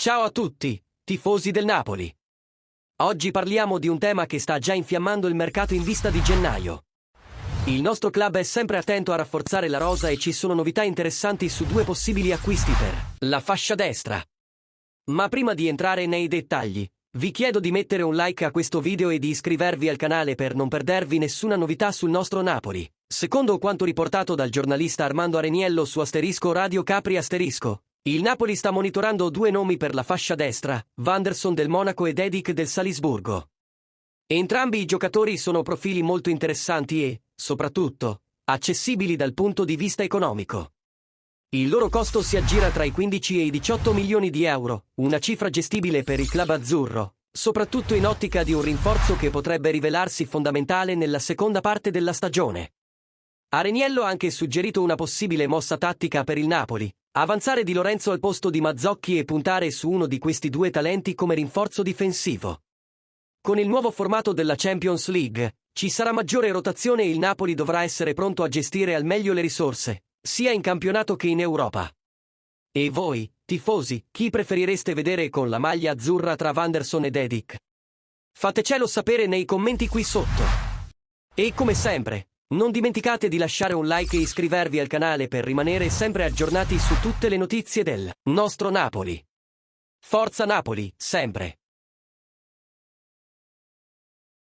Ciao a tutti, tifosi del Napoli. Oggi parliamo di un tema che sta già infiammando il mercato in vista di gennaio. Il nostro club è sempre attento a rafforzare la rosa e ci sono novità interessanti su due possibili acquisti per la fascia destra. Ma prima di entrare nei dettagli, vi chiedo di mettere un like a questo video e di iscrivervi al canale per non perdervi nessuna novità sul nostro Napoli. Secondo quanto riportato dal giornalista Armando Areniello su Radio Capri il Napoli sta monitorando due nomi per la fascia destra, Wanderson del Monaco e Dedic del Salisburgo. Entrambi i giocatori sono profili molto interessanti e, soprattutto, accessibili dal punto di vista economico. Il loro costo si aggira tra i 15 e i 18 milioni di euro, una cifra gestibile per il club azzurro, soprattutto in ottica di un rinforzo che potrebbe rivelarsi fondamentale nella seconda parte della stagione. Areniello ha anche suggerito una possibile mossa tattica per il Napoli, avanzare Di Lorenzo al posto di Mazzocchi e puntare su uno di questi due talenti come rinforzo difensivo. Con il nuovo formato della Champions League, ci sarà maggiore rotazione e il Napoli dovrà essere pronto a gestire al meglio le risorse, sia in campionato che in Europa. E voi, tifosi, chi preferireste vedere con la maglia azzurra tra Wanderson e Dedic? Fatecelo sapere nei commenti qui sotto. E come sempre, non dimenticate di lasciare un like e iscrivervi al canale per rimanere sempre aggiornati su tutte le notizie del nostro Napoli. Forza Napoli, sempre!